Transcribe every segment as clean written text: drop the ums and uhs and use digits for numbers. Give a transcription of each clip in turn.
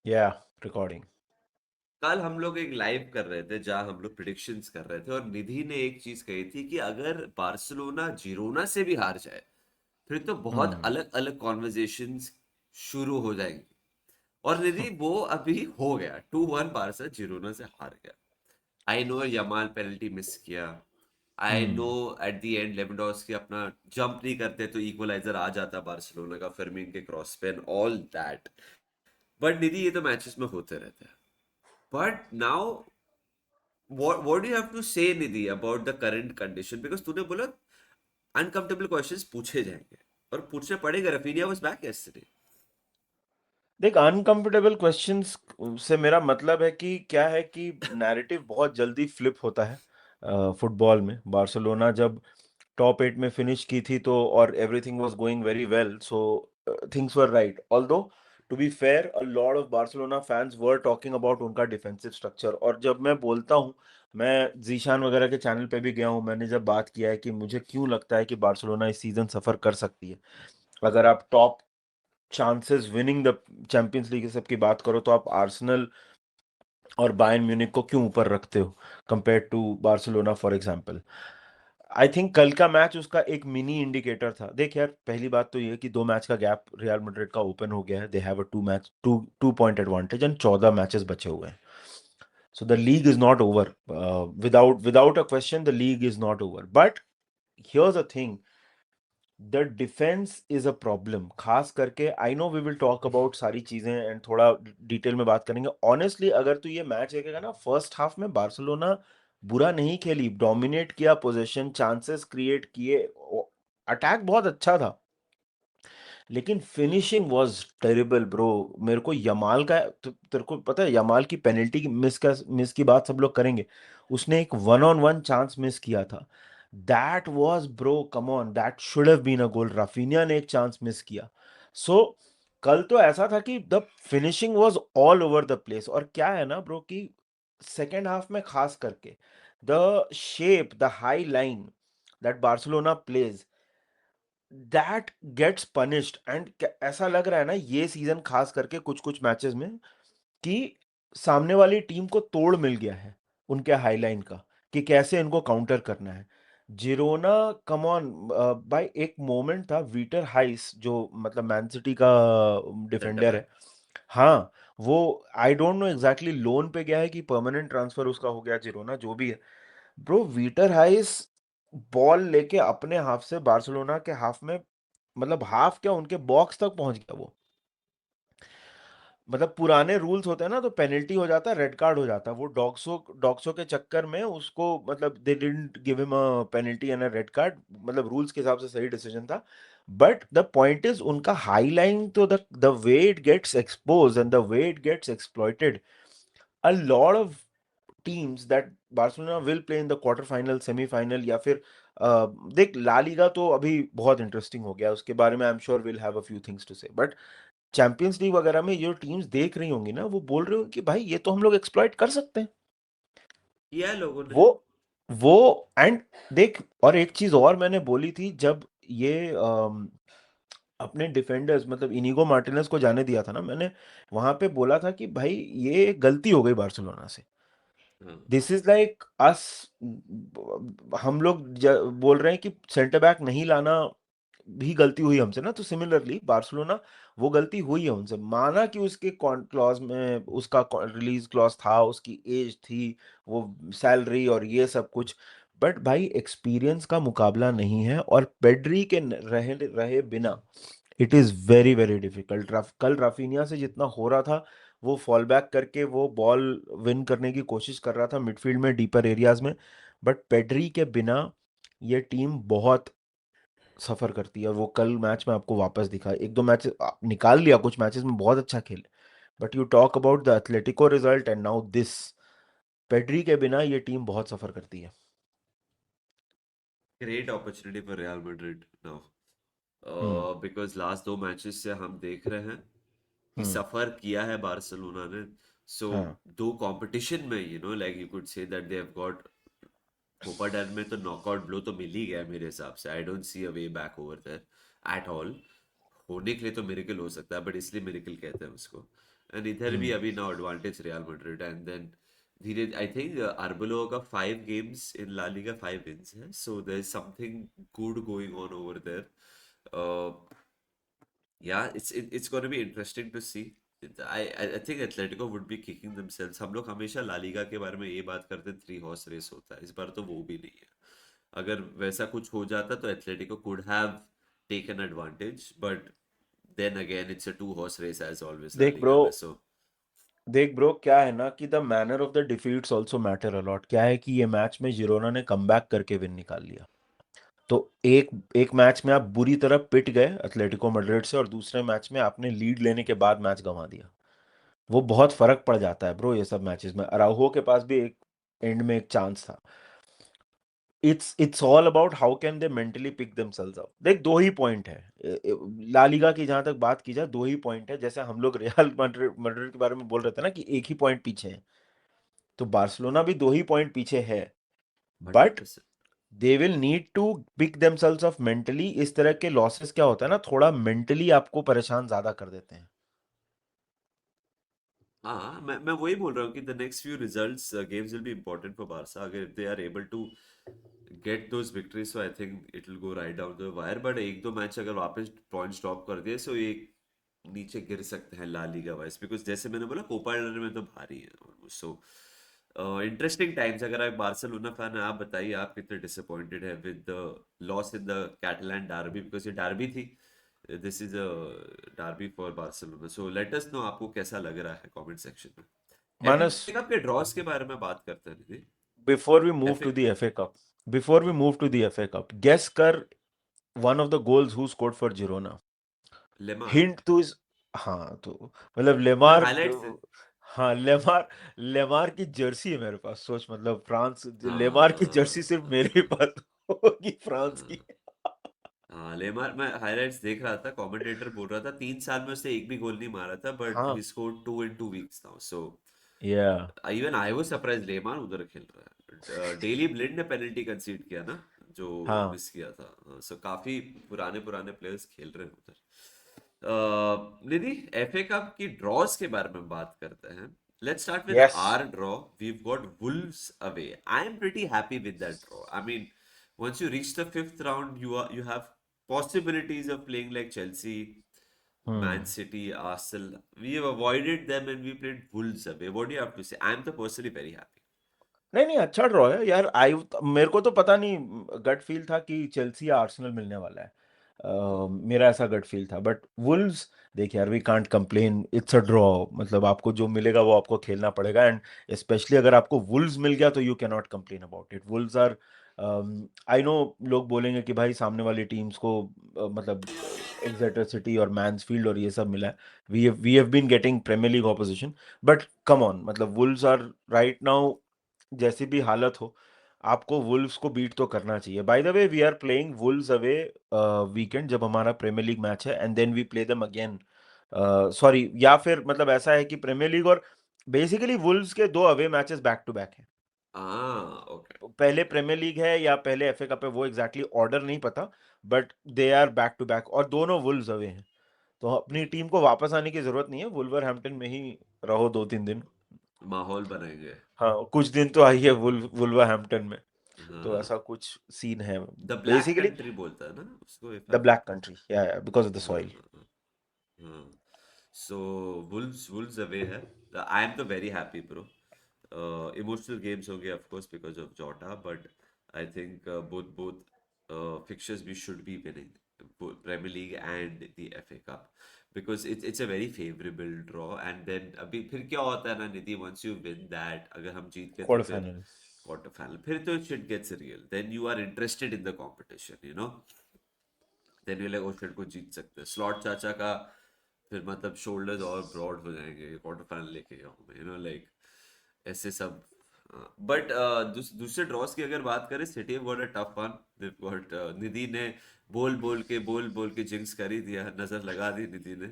या रिकॉर्डिंग। कल हम लोग एक लाइव कर रहे थे जहां हम लोग प्रिडिक्शंस कर रहे थे, और निधि ने एक चीज कही थी कि अगर बार्सिलोना जिरोना से भी हार जाए फिर तो बहुत हम्म। अलग अलग कॉन्वर्जेशंस शुरू हो जाएंगी। और निधि, वो अभी हो गया 2-1, बारसा जिरोना से हार गया। I know Yamal penalty miss किया, I know hmm. At the end Lewandowski अपना जंप नहीं करते तो इक्वलाइजर आ जाता बार्सिलोना का फर्मीन के क्रॉस पे एंड ऑल दैट। बट निधि, ये तो मैचेस में होते रहते हैं। But now what do you have to say, Nidhi, about the current condition? Because तूने बोला अनकंफर्टेबल क्वेश्चंस पूछे जाएंगे, और पूछने पड़ेगा। Raphinha was back yesterday. देख, अनकंफर्टेबल क्वेश्चंस से मेरा मतलब है कि क्या है कि नैरेटिव बहुत जल्दी फ्लिप होता है फुटबॉल में। बार्सिलोना जब टॉप 8 में फिनिश की थी तो और everything was going very well, so things were right. Although to be fair, a lot of Barcelona fans were talking about उनका डिफेंसिव स्ट्रक्चर। और जब मैं बोलता हूँ, मैं जीशान वगैरह के चैनल पे भी गया हूँ, मैंने जब बात किया है कि मुझे क्यों लगता है कि बार्सिलोना इस सीजन सफर कर सकती है। अगर आप top chances winning the champions league सबकी बात करो तो आप आर्सेनल और बायर्न म्यूनिख को क्यों ऊपर रखते हो compare to Barcelona for example. I think कल का मैच उसका एक मिनी इंडिकेटर था। देख यार, पहली बात तो ये है कि 2 मैच का गैप रियल मैड्रिड का ओपन हो गया है। They have a 2 point advantage and 14 matches बचे हुए हैं। So the league is not over, without a question the league is not over. But here's a thing, the defence is a problem. खास करके I know we will talk about सारी चीजें and थोड़ा detail में बात करेंगे। Honestly अगर तू ये मैच देखेगा ना, फर्स्ट हाफ में बार्सिलोना बुरा नहीं खेली, डोमिनेट किया, पोजीशन चांसेस क्रिएट किए, अटैक बहुत अच्छा था, लेकिन फिनिशिंग वाज टेरिबल ब्रो। मेरे को यमाल का तेरे को पता है, यमाल की पेनल्टी की मिस की बात सब लोग करेंगे। उसने एक one on one chance miss किया था। That was bro, come on, that should have been a goal. Raphinha ने एक चांस मिस किया। सो कल तो ऐसा था कि the finishing was all over the place. और क्या है ना ब्रो कि सेकेंड हाफ में खास करके the shape, the high line that Barcelona plays, that gets punished. And ऐसा लग रहा है ना ये सीजन खास करके कुछ कुछ मैचेस में कि सामने वाली टीम को तोड़ मिल गया है उनके हाईलाइन का, कि कैसे इनको काउंटर करना है। जिरोना, कम ऑन भाई, एक मोमेंट था वीटर हाइस जो मतलब मैन सिटी का सेंटर डिफेंडर है। बैक। हाँ, वो I don't know exactly loan पे गया है कि परमानेंट ट्रांसफर उसका हो गया जिरोना, जो भी है। ब्रो, वीटर हाइस बॉल लेके अपने हाफ से बार्सिलोना के हाफ में, मतलब हाफ क्या, उनके बॉक्स तक पहुंच गया वो। मतलब पुराने रूल्स होते हैं ना, तो पेनल्टी हो जाता है, रेड कार्ड हो जाता है। वो डॉक्सो डॉक्सो के चक्कर में उसको, मतलब they didn't give him a penalty and a red card. मतलब रूल्स के हिसाब से सही डिसीजन था। बट द पॉइंट इज, उनका हाई लाइन तो the way it gets expose and the way it gets exploited, a lot of teams that Barcelona will play in the quarter final, semifinal, या फिर देख La Liga तो अभी बहुत interesting हो गया, उसके बारे में I am sure will have a few things to say. But Champions League वगैरह में जो टीम्स देख रही होंगी ना, वो बोल रहे हो कि भाई ये तो हम लोग एक्सप्लॉइट कर सकते हैं। किया है लोगों ने। वो वो एंड देख, और एक चीज और मैंने बोली थी जब ये अपने डिफेंडर्स मतलब इनिगो मार्टिनेज को जाने दिया था ना, मैंने वहां पे बोला था कि भाई ये गलती हो गई बार्सिलोना से। हाँ। दिस इज लाइक अस, हम लोग बोल रहे हैं कि सेंटर बैक नहीं लाना भी गलती हुई हमसे ना, तो सिमिलरली बार्सिलोना, वो गलती हुई है उनसे। माना कि उसके क्लॉज में उसका रिलीज क्लॉज था, उसकी एज थी, वो सैलरी और ये सब कुछ, बट भाई एक्सपीरियंस का मुकाबला नहीं है। और पेड्री के रहे रहे बिना it is very very difficult. कल राफिनिया से जितना हो रहा था, वो फॉल बैक करके वो बॉल विन करने की कोशिश कर रहा था मिडफील्ड में, डीपर एरियाज में। बट पेड्री के बिना ये टीम बहुत सफर करती है। और वो कल मैच में आपको वापस दिखा, एक दो मैच निकाल लिया, कुछ मैचेस में बहुत अच्छा खेले, but you talk about the Atletico result and now this, Pedri के बिना ये टीम बहुत सफर करती है। Great opportunity for real Madrid now, hmm. Because last दो मैचेस से हम देख रहे हैं कि हम्म। सफर किया है बार्सिलोना ने। सो हाँ। दो कंपटीशन में, like you could say that they have got Copa del में तो नॉकआउट ब्लो तो मिल ही गया है मेरे हिसाब से। I don't see a way back over there at all. होने के लिए तो मिरेकल हो सकता है, बट इसलिए मिरेकल कहते हैं उसको। एंड इधर भी अभी now advantage Real Madrid, and then धीरे आई थिंक अर्बलो का 5 games in La Liga 5 wins है, so there is something good going on over there. Yeah, it's going to be interesting to see. I think Atletico would be kicking themselves. हम लोग हमेशा La Liga के बारे में ये बात करते हैं, 3 हॉर्स रेस होता है, इस बार तो वो भी नहीं है. अगर वैसा कुछ हो जाता तो Atletico could have taken advantage, but then again it's a 2 horse race as always ला देख ब्रो लीगा में. So क्या है ना कि the manner of the defeats also matter a lot. क्या है कि ये मैच में जिरोना ने कमबैक करके विन निकाल लिया. तो एक एक मैच में आप बुरी तरह पिट गए एटलेटिको मैड्रिड से, और दूसरे मैच में आपने लीड लेने के बाद मैच गंवा दिया. वो बहुत फर्क पड़ जाता है ब्रो ये सब मैचेस में. अराउहो के पास भी एक एंड में एक चांस था. It's all about how can they mentally pick themselves up. देख, दो ही पॉइंट है ला लीगा की. जहां तक बात की जाए, दो ही पॉइंट है. जैसे हम लोग रियल मैड्रिड मैड्रिड के बारे में बोल रहे थे ना कि एक ही पॉइंट पीछे है, तो बार्सिलोना भी दो ही पॉइंट पीछे है. But 100%. They will need to pick themselves up mentally. इस तरह के लॉसेस क्या होता है ना, थोड़ा मेंटली आपको परेशान ज्यादा कर देते हैं. हाँ, मैं वही बोल रहा हूँ कि the next few results games will be important for Barca. अगर they are able to get those victories, so I think it will go right down the wire. But एक दो मैच अगर वापस पॉइंट्स ड्रॉप कर दिए, सो ये नीचे गिर सकते हैं ला लीगा वाइज, बिकॉज जैसे मैंने बोला कोपा डेल में तो भारी है. So interesting times. अगर आप बार्सिलोना फैन है, आप बताइए आप कितने डिसअपॉइंटेड है with the loss in the Catalan derby, because ये डार्बी थी. This is a derby for Barcelona. So let us know आपको कैसा लग रहा है कमेंट सेक्शन में. मानस, एफए कप के ड्रॉस के बारे में बात करते हैं Nidhi. Before we move FA to the FA cup, before we move to the FA cup, guess कर one of the goals who scored for Girona. Lemar. Hint two is, हाँ तो मतलब मैं लेमार. हाईलाइट्स. हाँ, लेमार. लेमार की जर्सी है मेरे पास. सोच, मतलब फ्रांस. लेमार की जर्सी हाँ सिर्फ मेरे ही पास होगी फ्रांस की. हाँ हाँ, लेमार मैं हाईलाइट्स देख रहा था, कमेंटेटर बोल रहा था 3 साल में उसने एक भी गोल नहीं मारा था, बट हाँ. He scored 2 in 2 weeks now. So yeah. Even I was surprise Lemar उधर खेल रहा है. डेली ब्लिंड ने पेनल्टी कंसीड किया ना, जो हाँ. मिस किया था. सो काफी पुराने पुराने प्लेयर्स खेल रहे हैं उधर. निधि, एफए कप की ड्रॉज के बारे में बात करते हैं. Let's start with yes. Our draw. We've got Wolves away. I am pretty happy with that draw. I mean, once you reach the fifth round, you have possibilities of playing like Chelsea, Man hmm. City, Arsenal. We have avoided them and we played Wolves away. What do you have to say? I'm the personally very happy. नहीं नहीं, अच्छा draw है यार. आई मेरे को तो पता नहीं, गट फील था कि चेल्सी या आर्सेनल मिलने वाला है. मेरा ऐसा गट फील था. बट वुल्व्स, देख यार, we can't complain. It's a draw. मतलब आपको जो मिलेगा वो आपको खेलना पड़ेगा. एंड स्पेशली अगर आपको वुल्व्स मिल गया तो you can not complain about it. Wolves are, I know लोग बोलेंगे कि भाई सामने वाली टीम्स को मतलब एक्सेटर सिटी और मैन्सफील्ड और ये सब मिला है. We have been getting Premier League opposition. But come on, मतलब वुल्व्स आर राइट नाउ, जैसी भी हालत हो, आपको वुल्व्स को बीट तो करना चाहिए. By the way, we are playing Wolves away weekend, जब हमारा प्रीमियर लीग मैच है, and then we play them again. Sorry, या फिर मतलब ऐसा है कि प्रीमियर लीग और बेसिकली वुल्व्स के दो away matches back to back हैं. Ah, okay. पहले प्रीमियर लीग है या पहले एफए कप है, वो एग्जैक्टली ऑर्डर नहीं पता. But they are back to back, और दोनों वुल्व्स अवे हैं. तो अपनी टीम को वापस आने की जरूरत नहीं है. वुल्वरहैम्पटन में ही रहो 2-3 दिन. माहौल बनाएंगे. हाँ, कुछ दिन तो आई है वुल्वरहैम्पटन में. तो हाँ, ऐसा कुछ सीन है. द ब्लैक बेसिकली कंट्री बोलता है ना उसको, if the I. Black country, या बिकॉज ऑफ द हाँ सॉइल. हाँ हाँ हाँ. So Wolves away है. I am तो very happy bro. Emotional games होंगे of course because of Jota, but I think both fixtures we should be winning, both Premier League and the FA Cup, because it's a very favorable draw. And then अभी फिर क्या होता है ना निधि, once you win that, अगर हम जीत गए तो क्वार्टर फिर फाइनल. क्वार्टर फाइनल, फिर तो shit gets real. Then you are interested in the competition, you know. Then you like oh shit कुछ जीत सकते हैं. स्लॉट चाचा का फिर मतलब शोल्डर्स और ब्रॉड हो जाएंगे क्वार्टर फाइनल लेके जाऊँ मैं, यू नो लाइक ऐसे सब. बट दूसरे ड्रॉस की अगर बात करें, City got a tough one. Got Nidhi ने बोल बोल के जिंक्स कर ही दिया, नजर लगा दी निधि ने.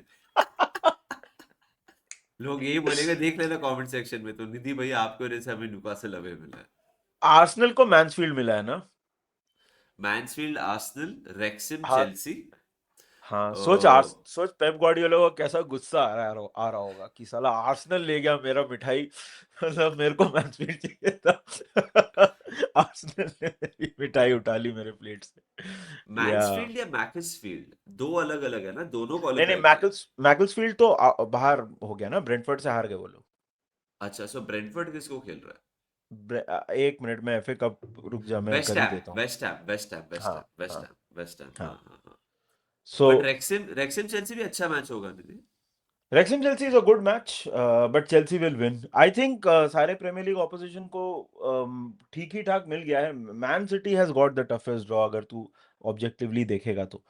लोग यही बोलेंगे, देख लेना कमेंट सेक्शन में, तो निधि भैया आपकी वजह से हमें न्यूकासल अवे मिला है. आर्सेनल को मैन्सफील्ड मिला है ना. मैनफील्ड, आर्सेनल, रेक्सिम, हाँ. चेल्सी. हाँ, ओ, सोच पेप गार्डियोला को कैसा गुस्सा आ रहा होगा कि साला आर्सेनल ले गया मेरा मिठाई। मतलब मेरे को मैचफील्ड चाहिए था। आर्सेनल ने मेरी मिठाई उठा ली मेरे प्लेट से। या मैंसफील्ड या मैकसफील्ड दो अलग अलग है ना, दोनों नहीं, क्वालिफाई किए। मैकल्सफील्ड तो बाहर हो गया ना, ब्रेंटफोर्ड से हार गए वो लोग। अच्छा, सो ब्रेंटफोर्ड किसको खेल रहा है? एक मिनट में एफए कप, रुक जा मैं वेस्ट कर ही हैम, देता हूँ। West Ham, West Ham, West हाँ हैम, वेस्ट हाँ हैम, वेस्ट हैम, हाँ हाँ। हाँ हाँ। सो बट रेक्सिम रेक्सिम चेल्सी भी अच्छा मैच होगा Nidhi. Wrexham Chelsea is a good match, but Chelsea will win I think. सारे प्रीमियर लीग ऑपोजिशन को ठीक ही ठाक मिल गया है। Man City has got the toughest draw अगर तू ऑब्जेक्टिवली देखेगा तो।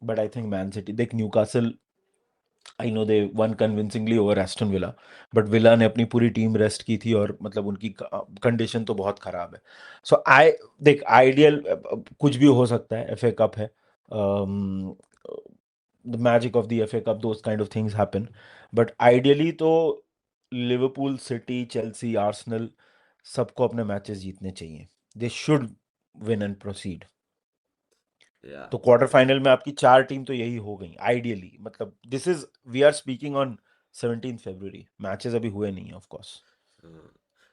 But I think Man City, देख Newcastle, I know they won convincingly over Aston Villa, but Villa ने अपनी पूरी टीम रेस्ट की थी और मतलब उनकी कंडीशन तो बहुत खराब है। सो आई, देख आइडियल कुछ भी हो सकता है, एफए कप है, the magic of the FA cup, those kind of things happen. But ideally तो लिवरपूल, सिटी, चेल्सी, आर्सेनल सबको अपने मैचेस जीतने चाहिए। They should win and proceed. या तो क्वार्टर फाइनल में आपकी चार टीम तो यही हो गई आइडियली, मतलब this is, we are speaking on 17 February, matches अभी हुए नहीं है of course.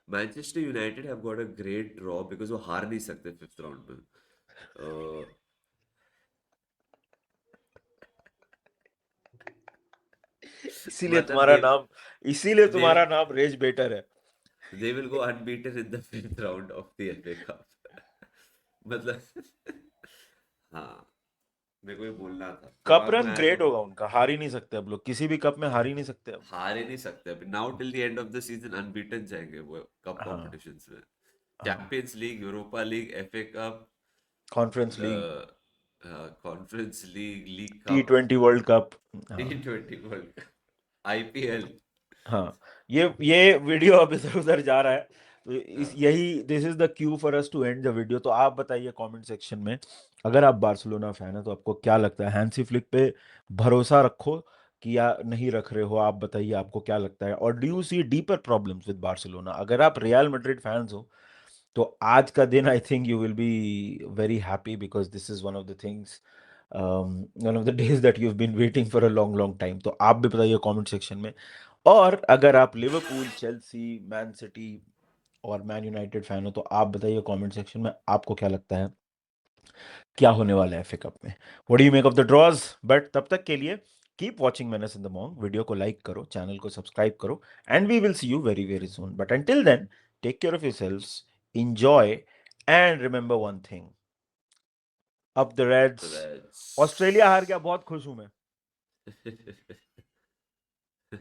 Manchester United have got a great draw because वो हार नहीं सकते फिफ्थ राउंड में। इसीलिए मतलब तुम्हारा नाम इसीलिए दे तुम्हारा नाम रेज बेटर है। They will go unbeaten in the fifth round of the FA cup. मतलब हाँ, मेरे को ये बोलना था, कप दिमाग में रन आया तो। ग्रेट होगा उनका, हार ही नहीं सकते अब लोग, किसी भी कप में हार ही नहीं सकते अब। हार ही नहीं सकते अभी, now till the end of the season unbeaten जाएंगे वो कप हाँ कॉम्पिटिशन्स में। हाँ। Champions league, Europa league, FA cup, conference league, conference league, league cup, T20 world cup. T हाँ ट्वेंटी वर्ल्ड कप, आईपीएल। हाँ। ये वीडियो अब इधर उधर जा रहा है, तो इस हाँ, यही this is the cue for us to end the video. तो आप बताइए कमेंट सेक्शन में, अगर आप बार्सिलोना फैन है तो आपको क्या लगता है, हैंसी फ्लिक पे भरोसा रखो कि या नहीं रख रहे हो? आप बताइए आपको क्या लगता है, और do you see deeper problems with Barcelona? अगर आप रियल मैड्रिड फैंस हो तो आज का दिन I think you will be very happy, because this is one of the things, one of the days that you been waiting for a long long time. तो आप भी बताइए कमेंट सेक्शन में। और अगर आप लिवरपूल, चेल्सी, मैन सिटी और man United fan हो तो आप बताइए कमेंट सेक्शन में आपको क्या लगता है क्या होने वाला है एफए कप में। What do you make of the draws? But तब तक के लिए keep watching mans in the mong, video को लाइक करो, चैनल को सब्सक्राइब करो, and we will see you very very soon. But until then, take care of yourselves, enjoy, and remember one thing, up the Reds। Reds. Australia हार गया, बहुत खुश हूं मैं।